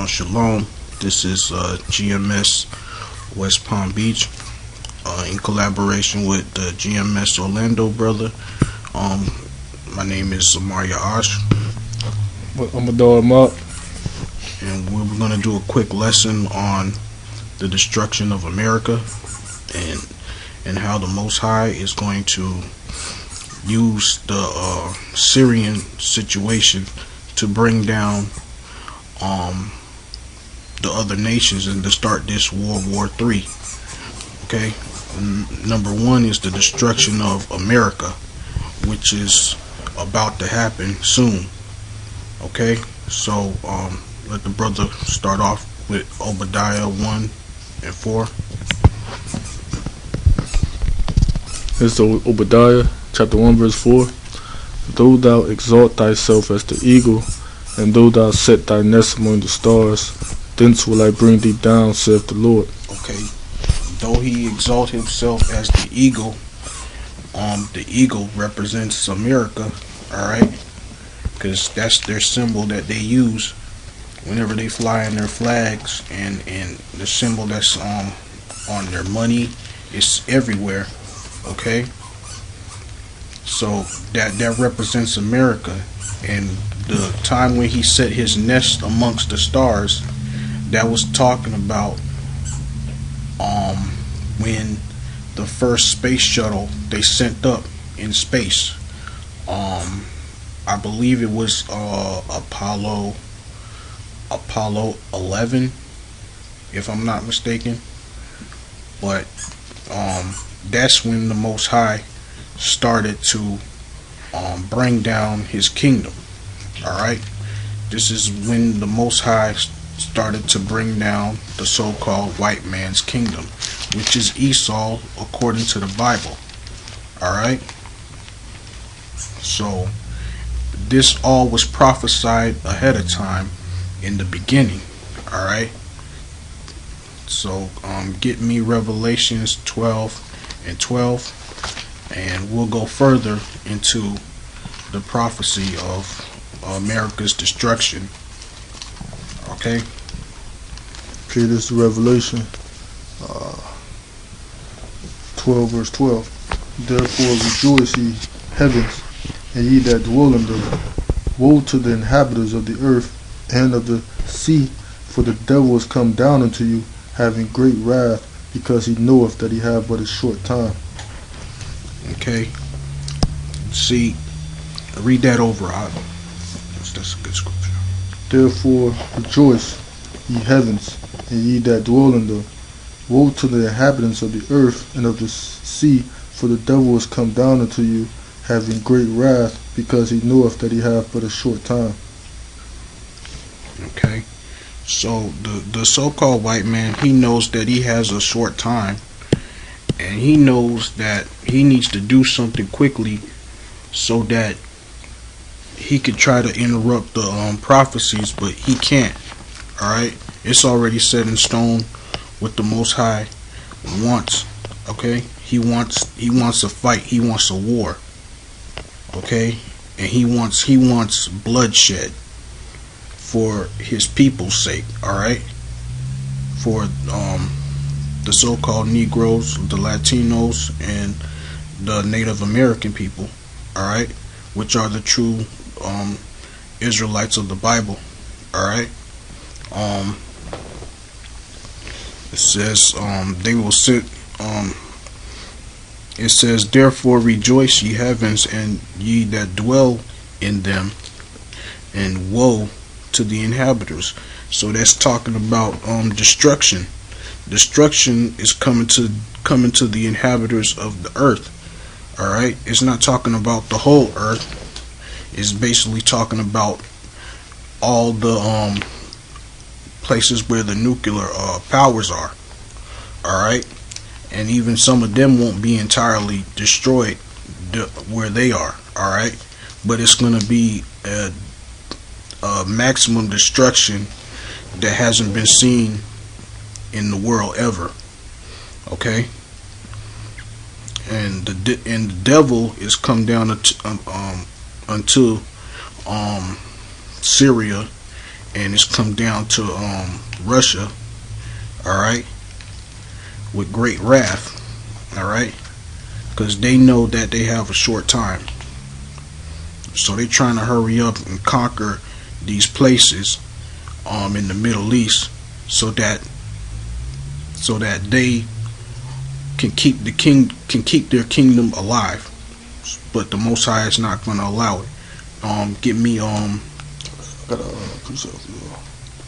Shalom. This is GMS West Palm Beach in collaboration with the GMS Orlando brother. My name is Zamaria Ash, I'm gonna throw him up. and we're going to do a quick lesson on the destruction of America and how the Most High is going to use the Syrian situation to bring down the other nations and to start this World War III. Okay, number one is the destruction of America, which is about to happen soon. Okay, so let the brother start off with Obadiah 1 and 4. This is Obadiah chapter 1 verse 4. Though thou exalt thyself as the eagle, and though thou set thy nest among the stars, thence will I bring thee down, saith the Lord. Okay, though he exalt himself as the eagle represents America. All right, because that's their symbol that they use whenever they fly in their flags, and the symbol that's on their money is everywhere. Okay, so that represents America, and the time when he set his nest amongst the stars, that was talking about when the first space shuttle they sent up in space. I believe it was Apollo 11, if I'm not mistaken. But that's when the Most High started to bring down his kingdom. Alright, this is when the Most High started to bring down the so-called white man's kingdom, which is Esau according to the Bible. Alright, so this all was prophesied ahead of time in the beginning. Alright, so get me Revelations 12 and 12, and we'll go further into the prophecy of America's destruction. Okay, This is Revelation 12 verse 12. Therefore rejoice, ye heavens, and ye that dwell in them. Woe to the inhabitants of the earth and of the sea, for the devil is come down unto you, having great wrath, because he knoweth that he have but a short time. okay. See, read that over. That's a good scripture. Therefore rejoice, ye heavens, and ye that dwell in them. Woe to the inhabitants of the earth and of the sea, for the devil is come down unto you, having great wrath, because he knoweth that he hath but a short time. Okay, so the so-called white man, he knows that he has a short time, and he knows that he needs to do something quickly so that he could try to interrupt the prophecies, but he can't. All right, it's already set in stone what the Most High wants. Okay, he wants a fight. He wants a war. Okay, and he wants bloodshed for his people's sake. All right, for the so-called Negroes, the Latinos, and the Native American people. All right, which are the true Israelites of the Bible. All right. It says they will sit. It says, therefore rejoice, ye heavens, and ye that dwell in them, and woe to the inhabitants. So that's talking about destruction. Destruction is coming to the inhabitants of the earth. All right, it's not talking about the whole earth. It's basically talking about all the places where the nuclear powers are. All right, and even some of them won't be entirely destroyed where they are. All right, but it's going to be a maximum destruction that hasn't been seen in the world ever. Okay, and the devil is come down unto Syria and it's come down to Russia, all right, with great wrath, all right, because they know that they have a short time, so they're trying to hurry up and conquer these places in the Middle East, so that they can keep their kingdom alive. But the Most High is not going to allow it. Get me I got a precept.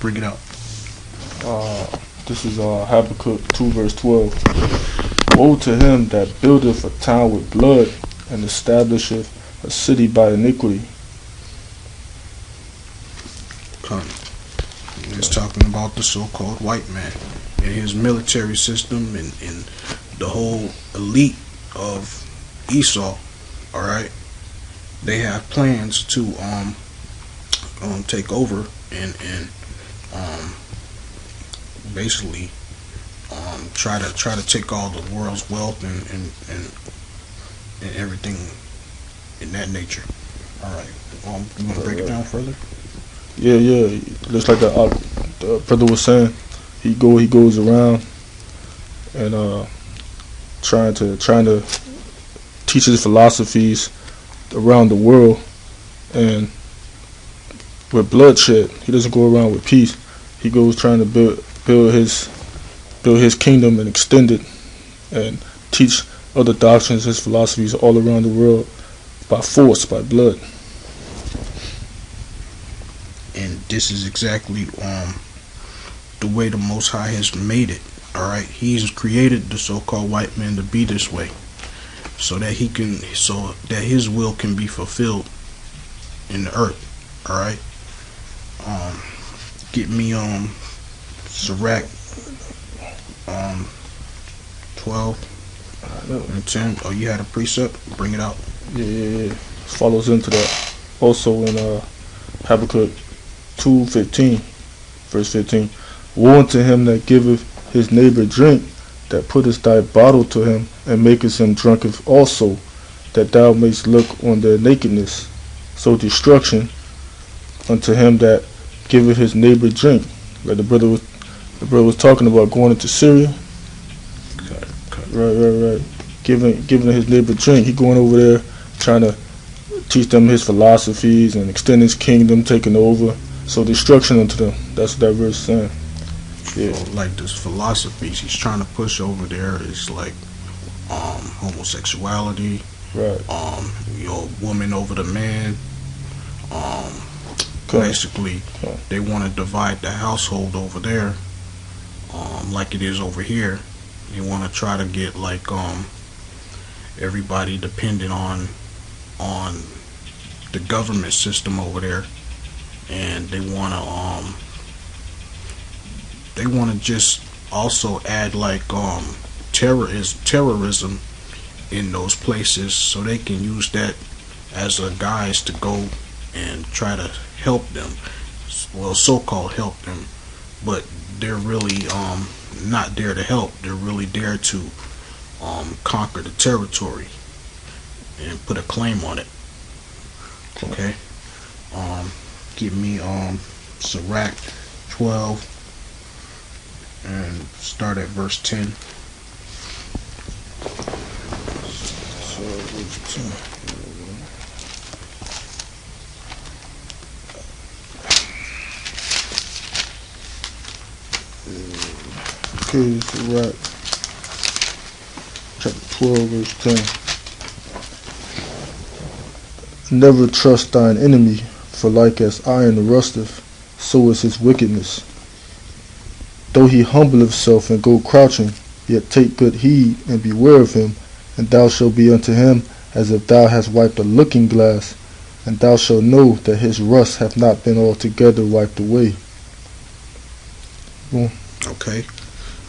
bring it out. This is Habakkuk 2 verse 12. Woe to him that buildeth a town with blood, and establisheth a city by iniquity. It's talking about the so-called white man and his military system and the whole elite of Esau. All right, they have plans to take over and basically try to take all the world's wealth and everything in that nature. All right, you want to break it down further? Yeah. Just like the brother was saying, he goes around and trying to teach his philosophies around the world, and with bloodshed. He doesn't go around with peace. He goes trying to build his kingdom and extend it, and teach other doctrines, his philosophies all around the world by force, by blood. And this is exactly the way the Most High has made it. All right, He's created the so-called white man to be this way, so that His will can be fulfilled in the earth. All right. Get me Sirach 12 and 10. Oh, you had a precept? Bring it out. Yeah. Follows into that. Also in Habakkuk 2:15, verse 15. Woe unto him that giveth his neighbor drink, that puttest thy bottle to him, and makest him drunketh also, that thou mayst look on their nakedness. So destruction unto him that giveth his neighbor drink. Like the brother was talking about going into Syria. Right. Giving his neighbor drink. He going over there trying to teach them his philosophies and extend his kingdom, taking over. So destruction unto them. That's what that verse is saying. Yeah. So, like this philosophies he's trying to push over there is like homosexuality, right? Woman over the man. Basically, they want to divide the household over there, like it is over here. They want to try to get like everybody dependent on the government system over there, and they want to just also add like terrorism in those places, so they can use that as a guise to go and try to help them. Well, so-called help them, but they're really not there to help. They're really there to conquer the territory and put a claim on it. Okay. Give me Sirach 12 and start at verse 10. So verse 10. Okay, Sirach chapter 12 verse 10. Never trust thine enemy, for like as iron rusteth, so is his wickedness. Though he humble himself and go crouching, yet take good heed and beware of him, and thou shalt be unto him as if thou hast wiped a looking glass, and thou shalt know that his rust hath not been altogether wiped away. Okay,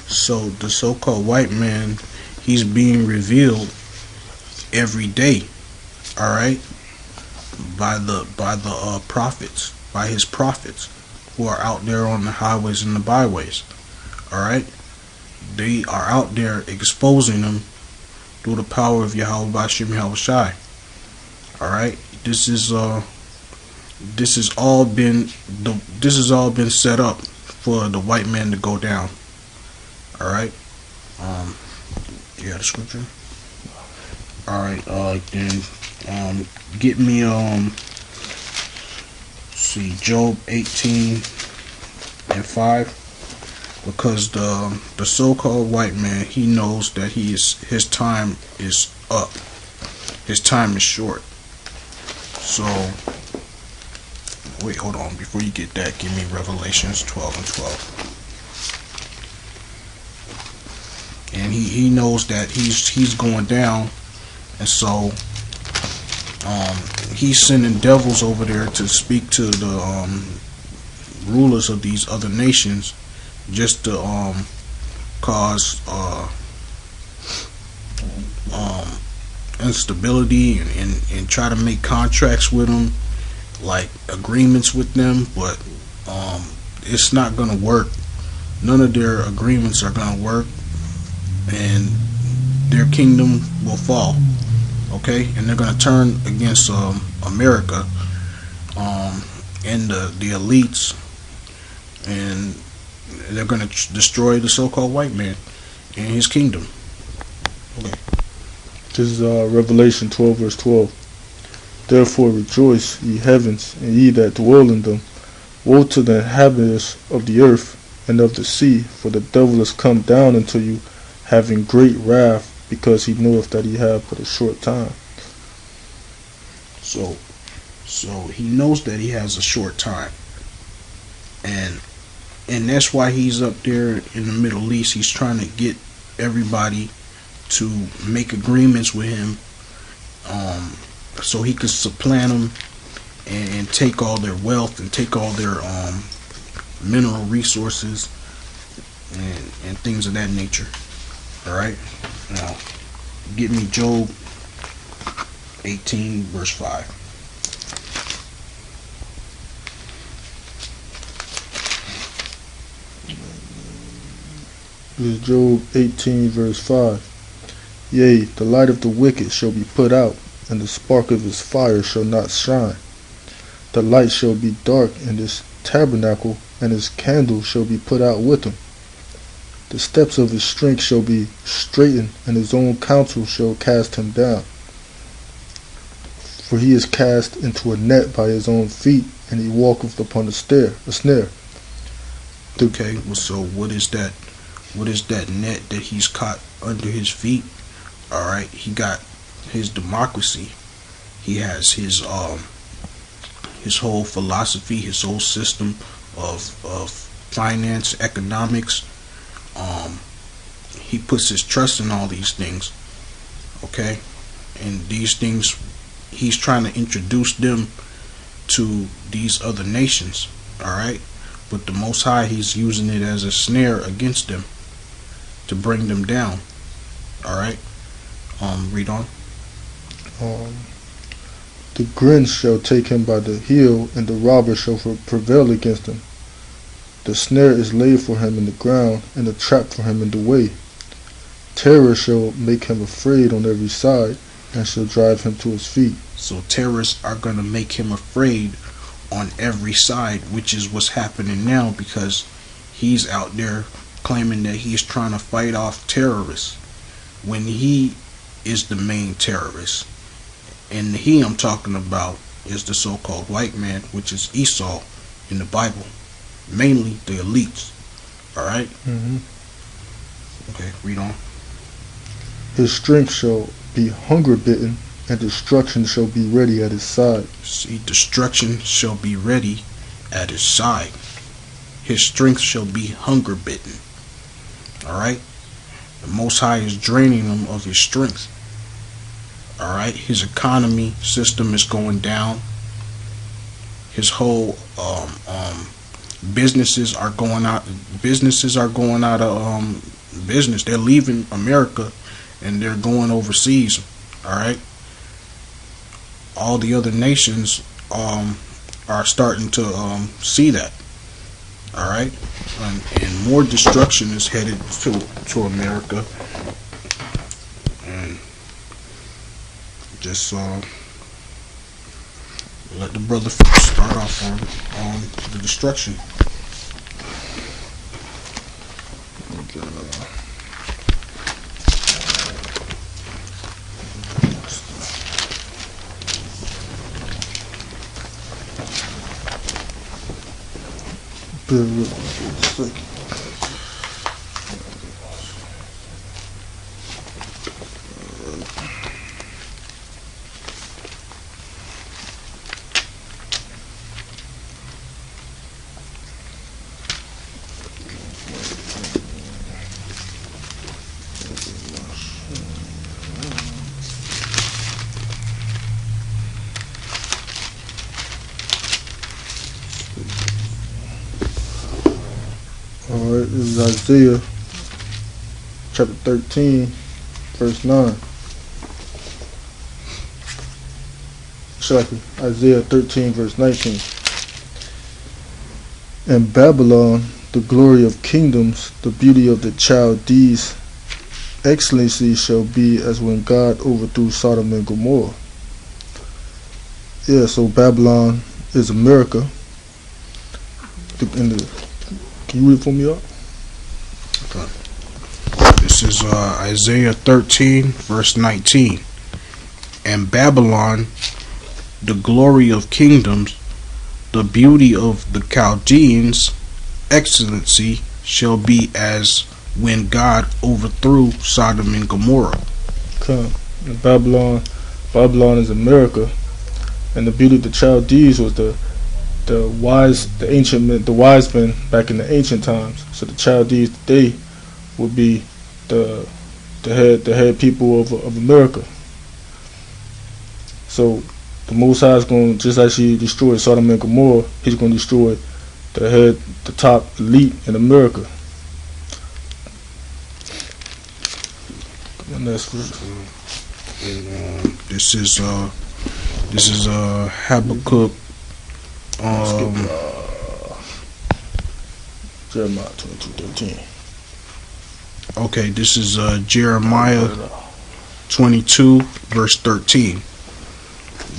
so the so-called white man, he's being revealed every day, all right, by the prophets, by his prophets who are out there on the highways and the byways. All right, they are out there exposing them through the power of Yahweh Bashim Yahushai. All right, this is this has all been set up for the white man to go down. All right. You got a scripture? All right. Then get me see Job 18:5, because the so-called white man, he knows that his time is up. His time is short. So wait, hold on. Before you get that, give me Revelations 12:12. And he knows that he's going down, and so he's sending devils over there to speak to the rulers of these other nations, just to cause instability and try to make contracts with them, like agreements with them, but it's not gonna work. None of their agreements are gonna work, and their kingdom will fall. Okay, and they're gonna turn against America and the elites, and they're gonna destroy the so-called white man and his kingdom. Okay. This is Revelation 12:12. Therefore rejoice, ye heavens, and ye that dwell in them. Woe to the inhabitants of the earth and of the sea, for the devil is come down unto you, having great wrath, because he knoweth that he hath but a short time. So he knows that he has a short time, and that's why he's up there in the Middle East. He's trying to get everybody to make agreements with him, so he can supplant them and take all their wealth and take all their mineral resources and things of that nature. All right, now get me Job 18:5. This is Job 18:5. Yea, the light of the wicked shall be put out, and the spark of his fire shall not shine. The light shall be dark in his tabernacle, and his candle shall be put out with him. The steps of his strength shall be straitened, and his own counsel shall cast him down. For he is cast into a net by his own feet, and he walketh upon a snare. Okay, well, so what is that? What is that net that he's caught under his feet? All right, he got his democracy. He has his whole philosophy, his whole system of finance, economics. He puts his trust in all these things. Okay, and these things, he's trying to introduce them to these other nations. All right, but the Most High, he's using it as a snare against them to bring them down. All right, read on. The grin shall take him by the heel, and the robber shall prevail against him. The snare is laid for him in the ground, and the trap for him in the way. Terror shall make him afraid on every side, and shall drive him to his feet. So terrorists are going to make him afraid on every side, which is what's happening now, because he's out there claiming that he's trying to fight off terrorists when he is the main terrorist. And he I'm talking about is the so-called white man, which is Esau in the Bible. Mainly the elites. Alright? Okay, read on. His strength shall be hunger bitten, and destruction shall be ready at his side. See, destruction shall be ready at his side. His strength shall be hunger bitten. Alright? The Most High is draining him of his strength. Alright? His economy system is going down. His whole businesses are going out of business. They're leaving America and they're going overseas. Alright? All the other nations are starting to see that. Alright? And more destruction is headed to America. And just Let the brother start off on the destruction. Alright, this is Isaiah chapter 13, verse 9. Isaiah 13, verse 19. And Babylon, the glory of kingdoms, the beauty of the Chaldees, excellency shall be as when God overthrew Sodom and Gomorrah. Yeah, so Babylon is America. Can you read it for me up? Okay. This is Isaiah 13, verse 19. And Babylon, the glory of kingdoms, the beauty of the Chaldeans, excellency shall be as when God overthrew Sodom and Gomorrah. Okay. And Babylon is America, and the beauty of the Chaldees was the wise men back in the ancient times. So the Chaldees today would be the head people of America. So the Most High is going to, just like he destroyed Sodom and Gomorrah, he's going to destroy the top elite in America. And that's This is Habakkuk. Jeremiah 22:13. Okay, this is Jeremiah 22, verse 13.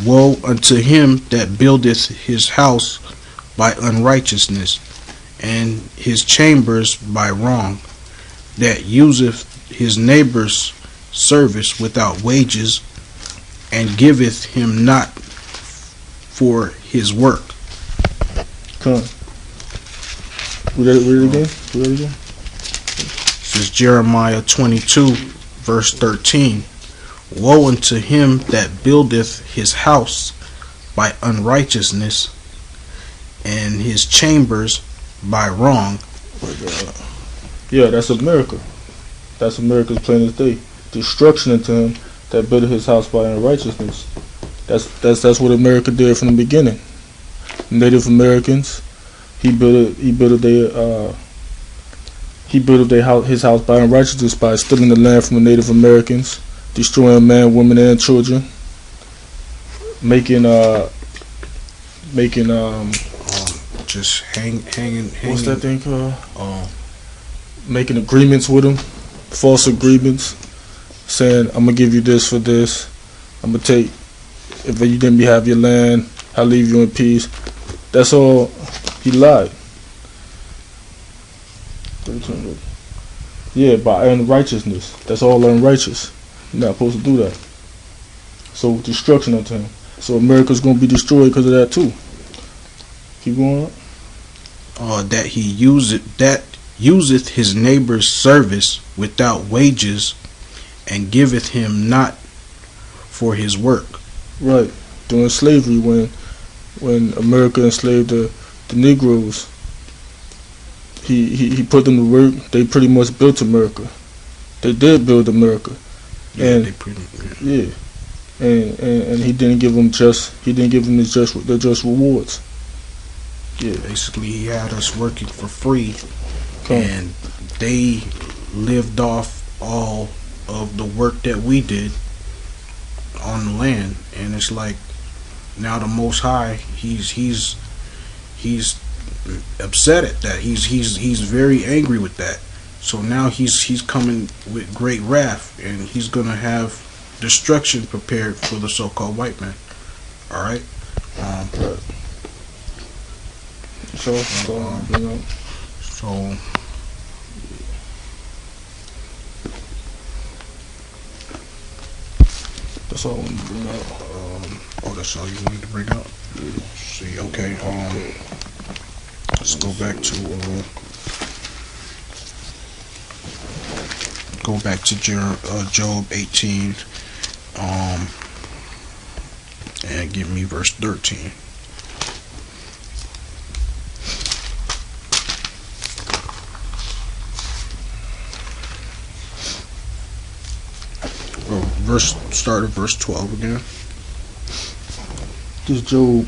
Woe unto him that buildeth his house by unrighteousness, and his chambers by wrong, that useth his neighbor's service without wages, and giveth him not for his work. Come on. Read it again. This is Jeremiah 22, verse 13. Woe unto him that buildeth his house by unrighteousness, and his chambers by wrong. Yeah, that's America. That's America's plain as day. Destruction unto him that buildeth his house by unrighteousness. That's what America did from the beginning. Native Americans, he built his house by unrighteousness, by stealing the land from the Native Americans, destroying man, women, and children, making just hanging. What's that thing called? Making agreements with them, false agreements, saying I'm gonna give you this for this. I'm gonna take, if you didn't have your land, I'll leave you in peace. That's all. He lied. Yeah, by unrighteousness. That's all unrighteous. You're not supposed to do that. So destruction unto him. So America's gonna be destroyed because of that too. Keep going on. That he useth his neighbor's service without wages, and giveth him not for his work. Right. During slavery, when America enslaved the Negroes, he put them to work. They pretty much built America. They did build America. Yeah, and they pretty. Yeah. And he didn't give them the just rewards. Yeah. Basically, he had us working for free, and they lived off all of the work that we did on the land. And it's like, now the Most High, he's upset at that. He's very angry with that. So now he's coming with great wrath, and he's gonna have destruction prepared for the so-called white man. All right. Um, Right. So, you know, so that's all I want to bring out. oh, that's all you wanted to bring up. See, okay. Let's go back to Job 18. And give me verse 13. Start at verse 12 again. This is Job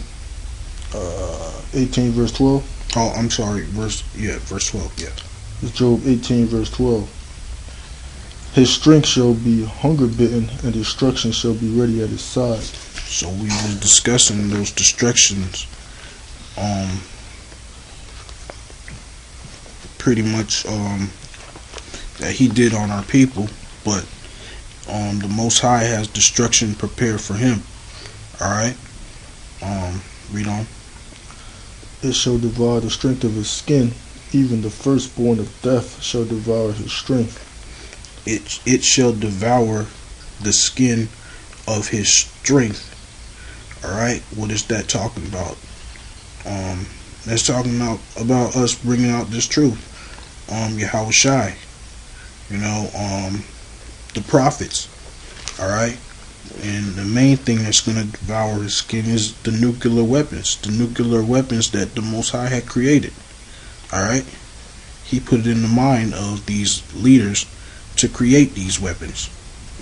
18 verse 12. Oh, I'm sorry, verse 12, yeah. This is Job 18 verse 12. His strength shall be hunger bitten, and destruction shall be ready at his side. So we were discussing those destructions, pretty much that he did on our people, but the Most High has destruction prepared for him. All right. Read on. It shall devour the strength of his skin, even the firstborn of death shall devour his strength. It shall devour the skin of his strength. All right. What is that talking about? That's talking about us bringing out this truth. Yahweh Shai. You know, the prophets. All right. And the main thing that's going to devour his skin is the nuclear weapons. The nuclear weapons that the Most High had created. Alright? He put it in the mind of these leaders to create these weapons.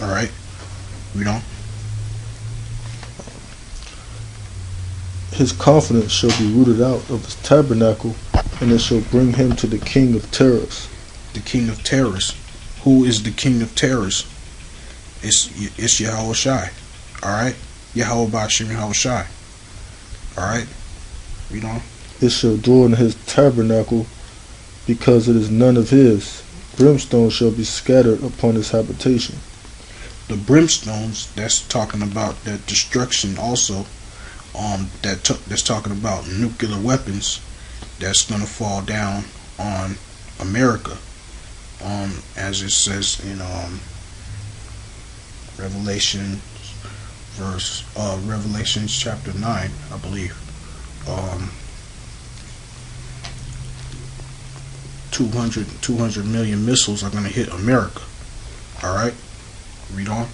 Alright? Read on. His confidence shall be rooted out of his tabernacle, and it shall bring him to the king of terrors. The king of terrors. Who is the king of terrors? It's Yahweh Shai. Alright? Yahweh Bashim Yahweh Shai. Alright? Read on. It shall dwell in his tabernacle, because it is none of his. Brimstone shall be scattered upon his habitation. The brimstones, that's talking about that destruction also. That's talking about nuclear weapons that's going to fall down on America. As it says in Revelations chapter 9, I believe. 200 million missiles are going to hit America. Alright? Read on.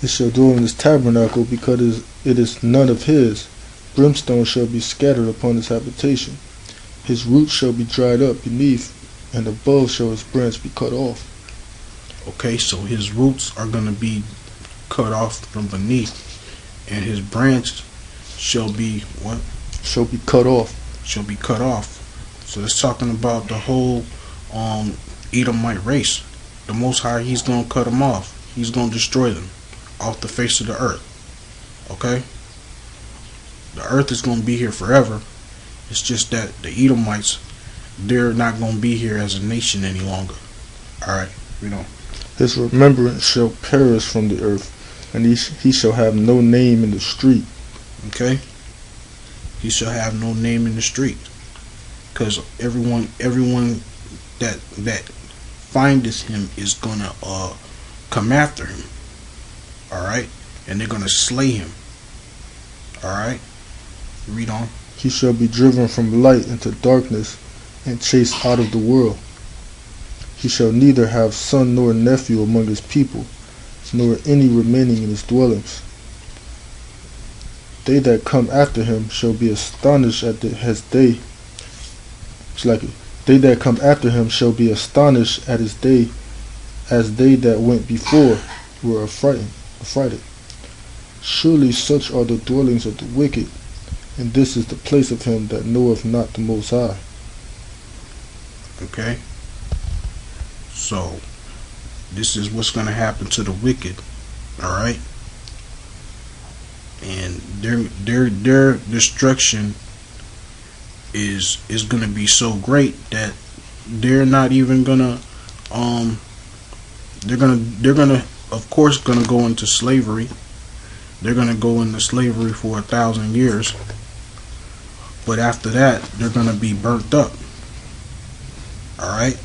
It shall dwell in his tabernacle, because it is none of his. Brimstone shall be scattered upon his habitation. His roots shall be dried up beneath, and above shall his branch be cut off. Okay, so his roots are going to be cut off from beneath, and his branch shall be what? Shall be cut off. Shall be cut off. So it's talking about the whole Edomite race. The Most High, he's going to cut them off. He's going to destroy them off the face of the earth. Okay? The earth is going to be here forever. It's just that the Edomites, they're not going to be here as a nation any longer. Alright, read on. His remembrance shall perish from the earth, and he shall have no name in the street. Okay? He shall have no name in the street. Because everyone that findeth him is going to come after him. Alright? And they're going to slay him. Alright? Read on. He shall be driven from light into darkness, and chased out of the world. He shall neither have son nor nephew among his people, nor any remaining in his dwellings. They that come after him shall be astonished at his day. They that come after him shall be astonished at his day, as they that went before were affrighted. Surely such are the dwellings of the wicked, and this is the place of him that knoweth not the Most High. Okay? So, this is what's going to happen to the wicked. Alright? And their destruction is going to be so great that they're not even going to they're going to of course going to go into slavery. they're gonna go into slavery for 1,000 years. But after that, they're gonna be burnt up. All right,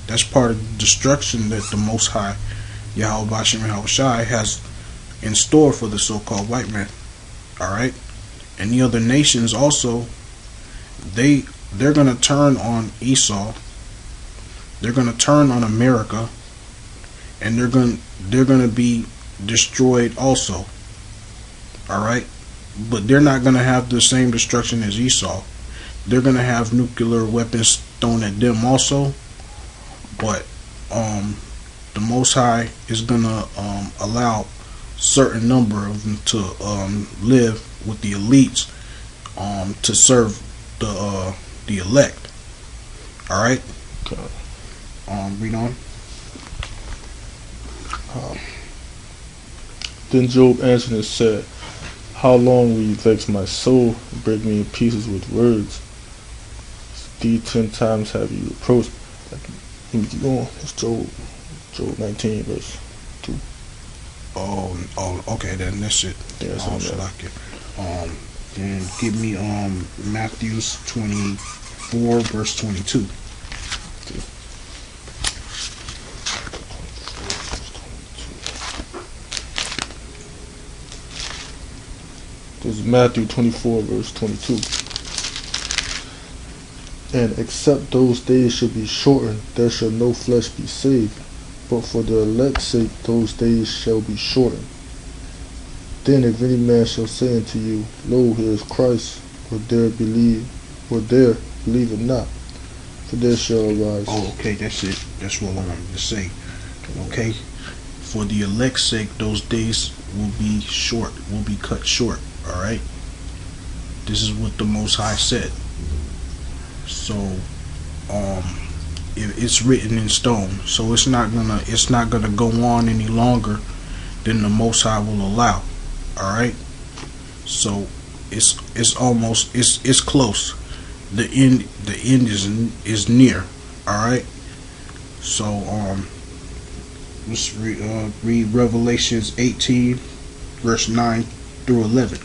that's part of the destruction that the Most High Yahweh Bashem Yahushai has in store for the so-called white man. All right, and the other nations also, they're gonna turn on Esau. They're gonna turn on America, and they're gonna be destroyed also. All right, but they're not gonna have the same destruction as Esau. They're gonna have nuclear weapons thrown at them also, but the Most High is gonna allow certain number of them to live with the elites to serve the elect. All right. Okay. Read on. Then Job answered and said, how long will you vex my soul and break me in pieces with words? These 10 times have you reproached. Let me keep going. It's Job 19 verse 2. Oh, okay, then that's it. Yeah, Then give me Matthew's 24 verse 22. This is Matthew 24 verse 22. And except those days should be shortened, there shall no flesh be saved. But for the elect's sake those days shall be shortened. Then if any man shall say unto you, lo, here is Christ, or there believe it not. For there shall arise. Oh, okay, that's it. That's what I wanted to say. Okay, for the elect's sake, those days will be cut short. All right. This is what the Most High said. So, it's written in stone. So it's not gonna go on any longer than the Most High will allow. All right. So it's almost it's close. The end is near. All right. So let's read Revelations 18 verse 9 through 11.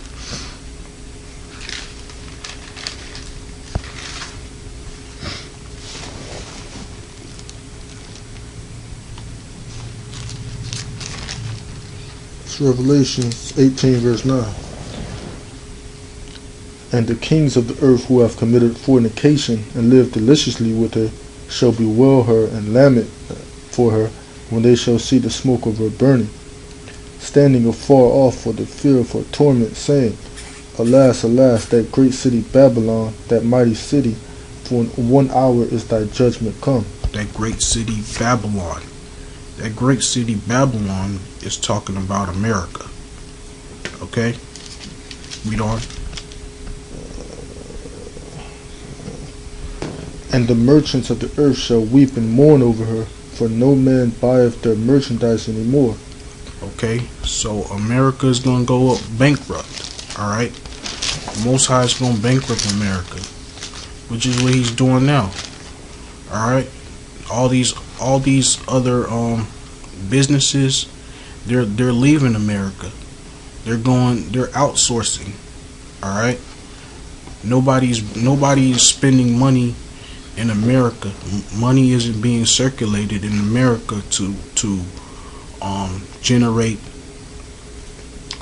It's Revelations 18 verse 9. And the kings of the earth who have committed fornication and lived deliciously with her shall bewail her and lament for her when they shall see the smoke of her burning, standing afar off for the fear of her torment, saying, Alas, alas, that great city Babylon, that mighty city, for in 1 hour is thy judgment come. That great city Babylon. That great city Babylon is talking about America. Okay? Read on. And the merchants of the earth shall weep and mourn over her, for no man buyeth their merchandise any more. Okay, so America is going to go up bankrupt. All right? Most High is going to bankrupt America, which is what he's doing now. All right? All these other businesses, they're leaving America. They're outsourcing. All right? Nobody's spending money in America. Money isn't being circulated in America to generate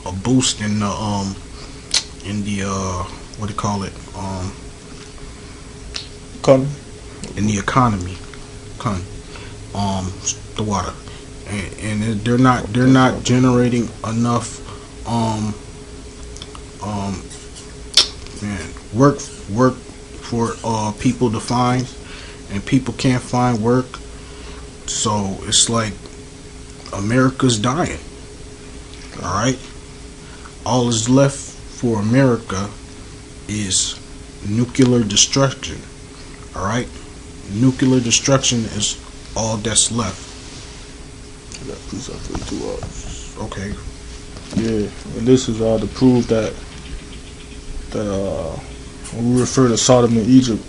a boost in the what do you call it, Economy. in the economy, the water, and they're not generating enough work for people to find, and people can't find work. So it's like America's dying. All right, all is left for America is nuclear destruction. All right, nuclear destruction is all that's left. I got peace out for 2 hours. Okay. Yeah, and this is to prove that when we refer to Sodom and Egypt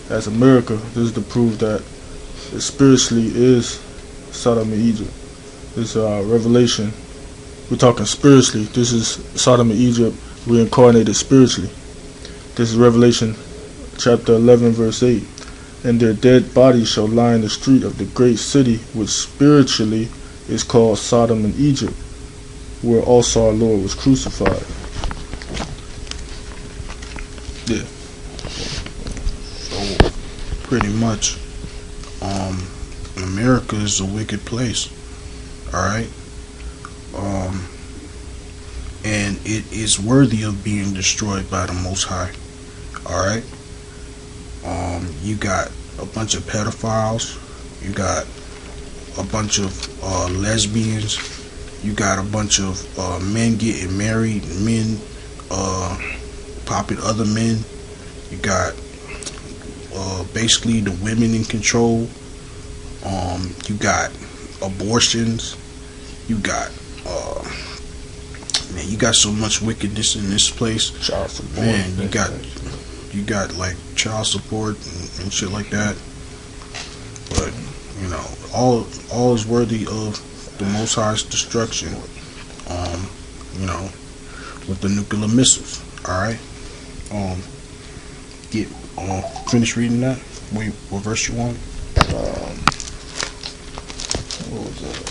as America, this is to prove that it spiritually is Sodom and Egypt. This Revelation We're talking spiritually. This is Sodom and Egypt reincarnated spiritually. This is Revelation chapter 11, verse 8. And their dead bodies shall lie in the street of the great city, which spiritually is called Sodom and Egypt, where also our Lord was crucified. Yeah. So pretty much, America is a wicked place. Alright? And it is worthy of being destroyed by the Most High. Alright? You got a bunch of pedophiles. You got a bunch of lesbians. You got a bunch of men getting married, men popping other men. You got basically the women in control. You got abortions. You got man, you got so much wickedness in this place. Child support. Man, you got like child support and shit like that. But you know, all is worthy of the Most High's destruction. You know, with the nuclear missiles. All right. Get finish reading that. Wait, what verse you want? What was that?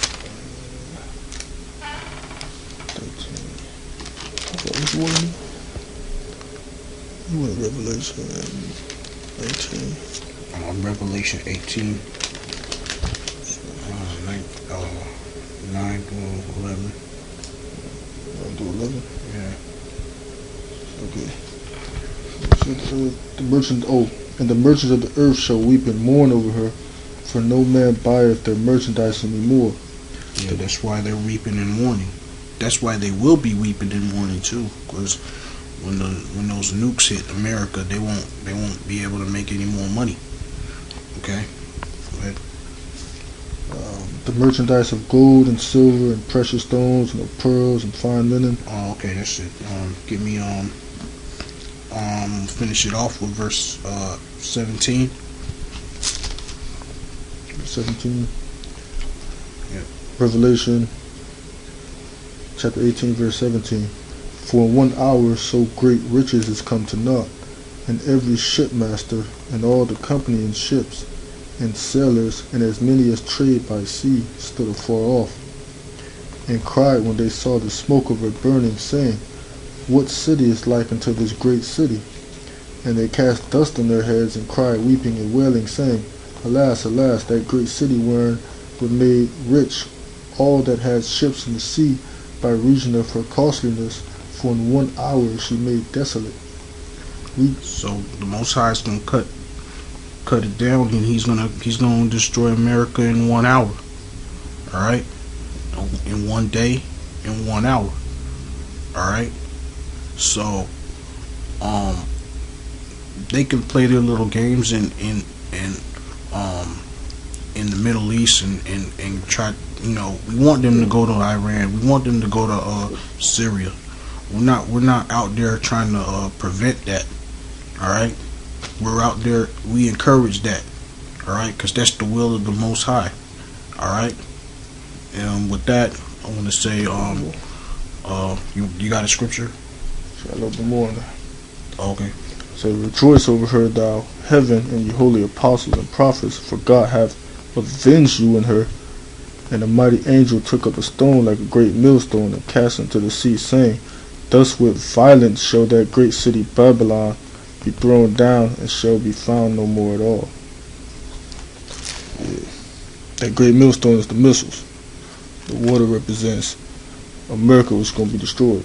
13. Which one? You want Revelation 18? Revelation 18. 9 to 11. 9 to 11? Yeah. Okay. And the merchants of the earth shall weep and mourn over her, for no man buyeth their merchandise any more. Yeah, that's why they're weeping and mourning. That's why they will be weeping and mourning too, because when those nukes hit America, they won't be able to make any more money. Okay. But, the merchandise of gold and silver and precious stones and of pearls and fine linen. oh, okay, that's it. Give me finish it off with verse 17. 17. Yep. Revelation chapter 18, verse 17. For in 1 hour so great riches is come to naught, and every shipmaster and all the company in ships and sailors and as many as trade by sea stood afar off, and cried when they saw the smoke of it burning, saying, What city is like unto this great city? And they cast dust on their heads and cried, weeping and wailing, saying, Alas, alas, that great city wherein were made rich all that had ships in the sea by reason of her costliness, for in 1 hour she made desolate. So the Most High is gonna cut it down, and he's gonna destroy America in 1 hour. All right, in 1 day, in 1 hour. All right. So they can play their little games in the Middle East and try. You know, we want them to go to Iran. We want them to go to Syria. We're not out there trying to prevent that. All right, we're out there. We encourage that. All right, because that's the will of the Most High. All right, and with that, I want to say, you got a scripture? A little bit more on that. Okay. So rejoice over her, thou heaven, and ye holy apostles and prophets, for God hath avenged you in her. And a mighty angel took up a stone like a great millstone and cast it into the sea, saying, Thus with violence shall that great city Babylon be thrown down, and shall be found no more at all. Yeah. That great millstone is the missiles. The water represents America, was going to be destroyed.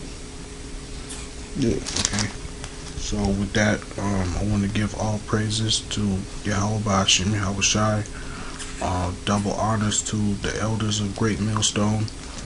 Yeah. Okay. So with that, I want to give all praises to Yahweh Ba'ashim Yahweh Shai. Double honors to the elders of Great Millstone.